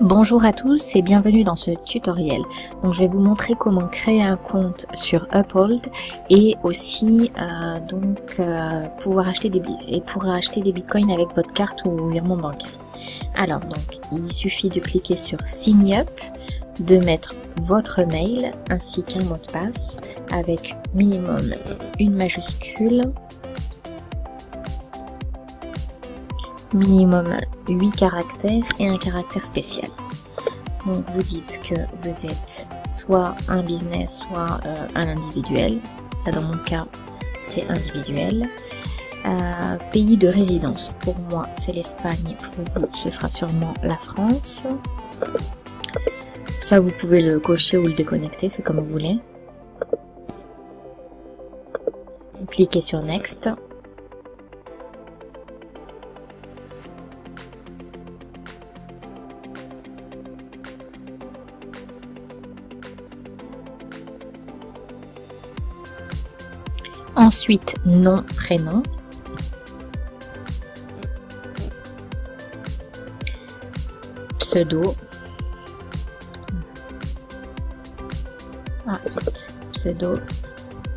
Bonjour à tous et bienvenue dans ce tutoriel. Donc je vais vous montrer comment créer un compte sur Uphold et aussi pouvoir acheter des bitcoins avec votre carte ou virement bancaire. Alors donc il suffit de cliquer sur Sign Up, de mettre votre mail ainsi qu'un mot de passe avec minimum une majuscule, minimum 8 caractères et un caractère spécial. Donc vous dites que vous êtes soit un business, soit un individuel. Là dans mon cas, c'est individuel. Pays de résidence, pour moi c'est l'Espagne, pour vous ce sera sûrement la France. Ça vous pouvez le cocher ou le déconnecter, c'est comme vous voulez. Vous cliquez sur Next. Ensuite, nom, prénom. Pseudo. Pseudo.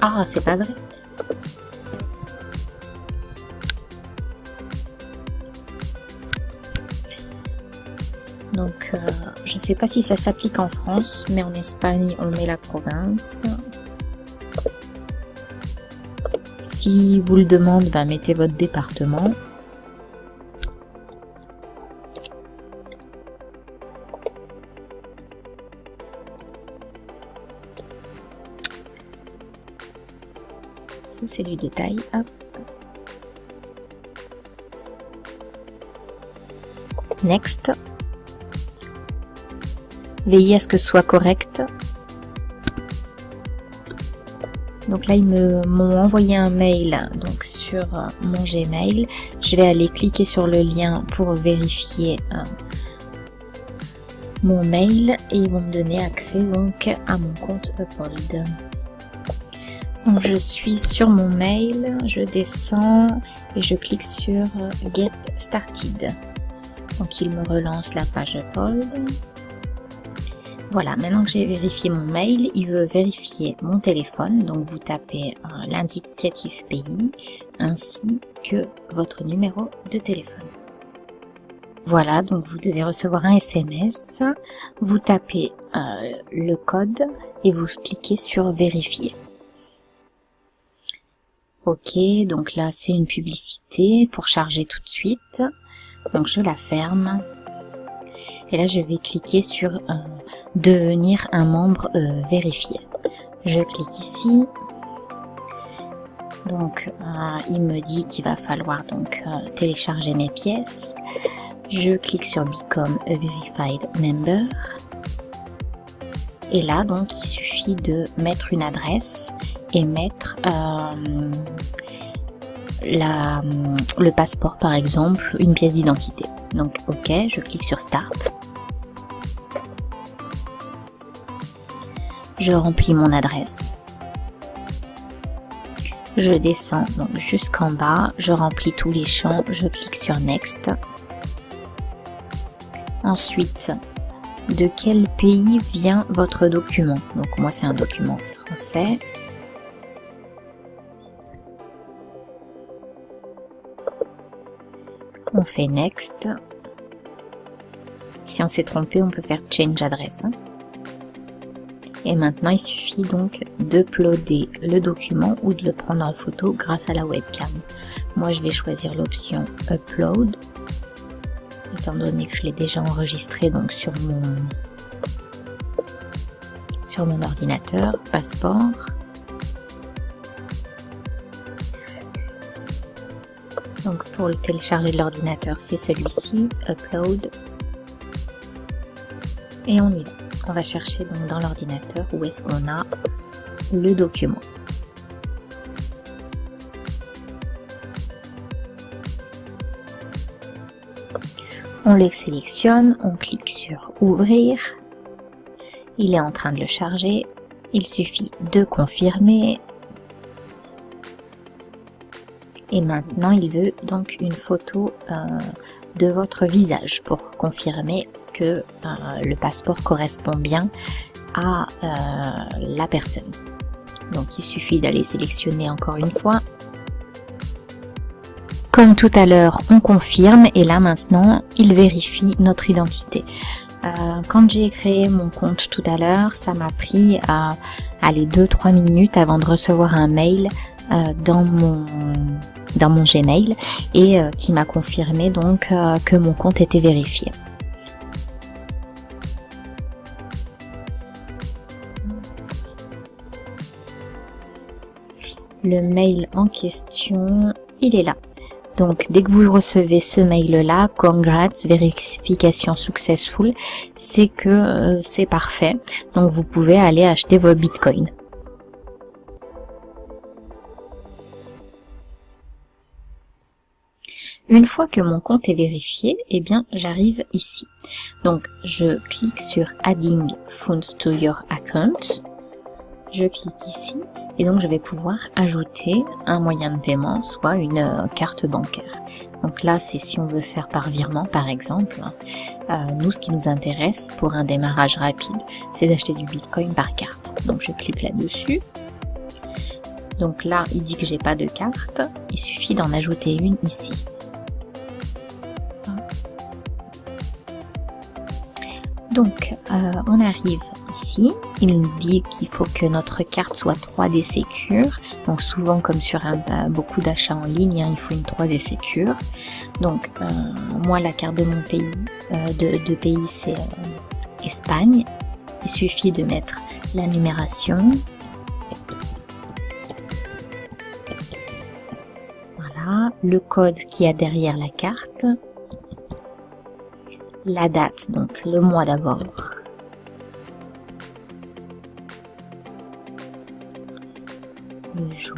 Ah, c'est pas vrai. Donc, je sais pas si ça s'applique en France, mais en Espagne, on met la province. Si vous le demande, mettez votre département. C'est du détail. Hop. Next. Veillez à ce que ce soit correct. Donc là, ils m'ont envoyé un mail donc sur mon Gmail. Je vais aller cliquer sur le lien pour vérifier mon mail et ils vont me donner accès donc à mon compte Uphold. Donc je suis sur mon mail, je descends et je clique sur Get Started. Donc il me relance la page Uphold. Voilà, maintenant que j'ai vérifié mon mail, il veut vérifier mon téléphone. Donc vous tapez l'indicatif pays ainsi que votre numéro de téléphone. Voilà, donc vous devez recevoir un SMS. Vous tapez le code et vous cliquez sur vérifier. Ok, donc là c'est une publicité pour charger tout de suite. Donc je la ferme. Et là je vais cliquer sur devenir un membre vérifié. Je clique ici. Donc il me dit qu'il va falloir donc télécharger mes pièces. Je clique sur Become a Verified Member. Et là donc il suffit de mettre une adresse et mettre le passeport par exemple, une pièce d'identité. Donc ok, je clique sur Start. Je remplis mon adresse. Je descends donc jusqu'en bas, je remplis tous les champs, je clique sur Next. Ensuite, de quel pays vient votre document? Donc moi c'est un document français. On fait Next. Si on s'est trompé, on peut faire Change Address. Et maintenant, il suffit donc d'uploader le document ou de le prendre en photo grâce à la webcam. Moi, je vais choisir l'option Upload, étant donné que je l'ai déjà enregistré donc sur mon ordinateur, passeport. Donc pour le télécharger de l'ordinateur, c'est celui-ci, Upload. Et on y va. On va chercher donc dans l'ordinateur où est-ce qu'on a le document. On le sélectionne, on clique sur Ouvrir. Il est en train de le charger. Il suffit de confirmer. Et maintenant, il veut donc une photo de votre visage pour confirmer que le passeport correspond bien à la personne. Donc il suffit d'aller sélectionner encore une fois. Comme tout à l'heure, on confirme et là maintenant, il vérifie notre identité. Quand j'ai créé mon compte tout à l'heure, ça m'a pris 2-3 minutes avant de recevoir un mail dans mon Gmail et qui m'a confirmé donc que mon compte était vérifié. Le mail en question, il est là. Donc, dès que vous recevez ce mail-là, congrats, vérification successful, c'est que c'est parfait. Donc, vous pouvez aller acheter vos bitcoins. Une fois que mon compte est vérifié, eh bien, j'arrive ici. Donc, je clique sur Adding Funds to your account. Je clique ici et donc je vais pouvoir ajouter un moyen de paiement, soit une carte bancaire. Donc là, c'est si on veut faire par virement, par exemple. Nous, ce qui nous intéresse pour un démarrage rapide, c'est d'acheter du Bitcoin par carte. Donc je clique là-dessus. Donc là, il dit que j'ai pas de carte. Il suffit d'en ajouter une ici. Donc, on arrive ici, il nous dit qu'il faut que notre carte soit 3D Secure. Donc souvent, comme sur beaucoup d'achats en ligne, il faut une 3D Secure. Donc, moi, la carte de mon pays, de pays, c'est Espagne. Il suffit de mettre la numération. Voilà, le code qu'il y a derrière la carte. La date, donc le mois d'abord. Le jour,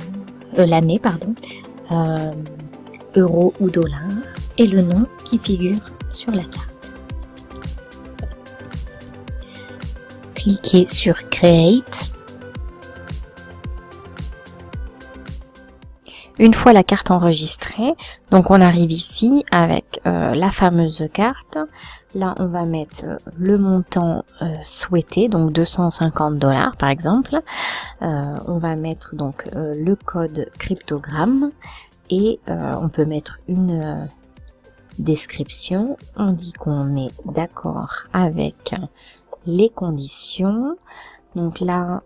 l'année, pardon. Euro ou dollar. Et le nom qui figure sur la carte. Cliquez sur Create. Une fois la carte enregistrée, donc on arrive ici avec la fameuse carte. Là, on va mettre le montant souhaité, donc 250 $ par exemple. On va mettre donc le code cryptogramme et on peut mettre une description. On dit qu'on est d'accord avec les conditions. Donc là,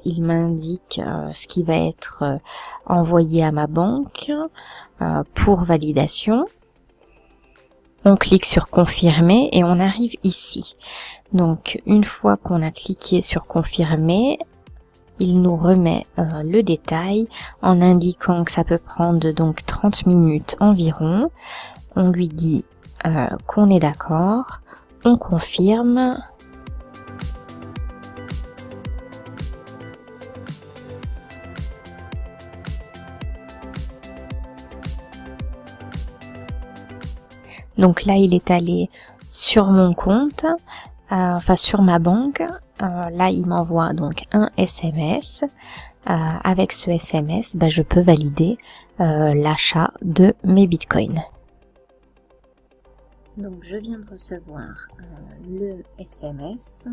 il m'indique ce qui va être envoyé à ma banque pour validation. On clique sur confirmer et on arrive ici. Donc une fois qu'on a cliqué sur confirmer, il nous remet le détail en indiquant que ça peut prendre donc 30 minutes environ. On lui dit qu'on est d'accord, on confirme. Donc là, il est allé sur mon compte, enfin sur ma banque. Là, il m'envoie donc un SMS. Avec ce SMS, je peux valider l'achat de mes bitcoins. Donc, je viens de recevoir le SMS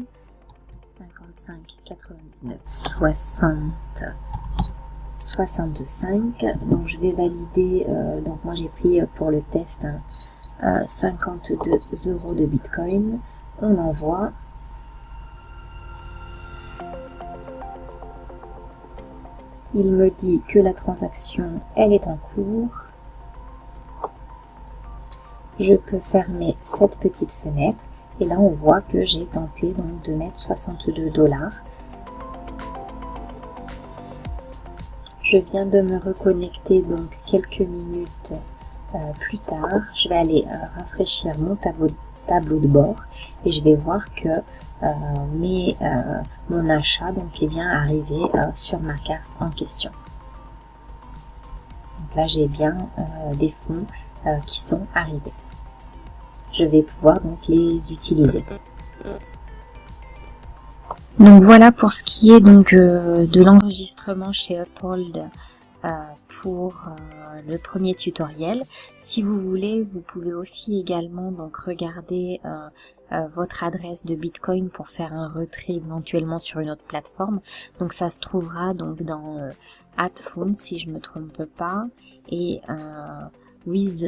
55 99 60 65. Donc, je vais valider. Donc, moi, j'ai pris pour le test 52 € de bitcoin. On envoie. Il me dit que la transaction, elle est en cours. Je peux fermer cette petite fenêtre. Et là, on voit que j'ai tenté donc de mettre 62 $. Je viens de me reconnecter donc quelques minutes plus tard. Je vais aller rafraîchir mon tableau de bord et je vais voir que mon achat donc est bien arrivé sur ma carte en question. Donc là, j'ai bien des fonds qui sont arrivés. Je vais pouvoir donc les utiliser. Donc voilà pour ce qui est donc de l'enregistrement chez Uphold pour le premier tutoriel. Si vous voulez, vous pouvez aussi également donc regarder votre adresse de Bitcoin pour faire un retrait éventuellement sur une autre plateforme. Donc ça se trouvera donc dans @funds si je me trompe pas, et with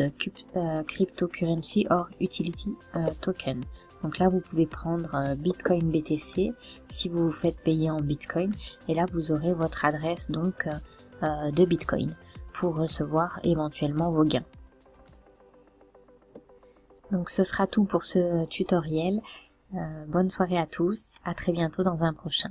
cryptocurrency or utility token. Donc là vous pouvez prendre Bitcoin BTC si vous vous faites payer en Bitcoin, et là vous aurez votre adresse donc de Bitcoin pour recevoir éventuellement vos gains. Donc ce sera tout pour ce tutoriel. Bonne soirée à tous, à très bientôt dans un prochain.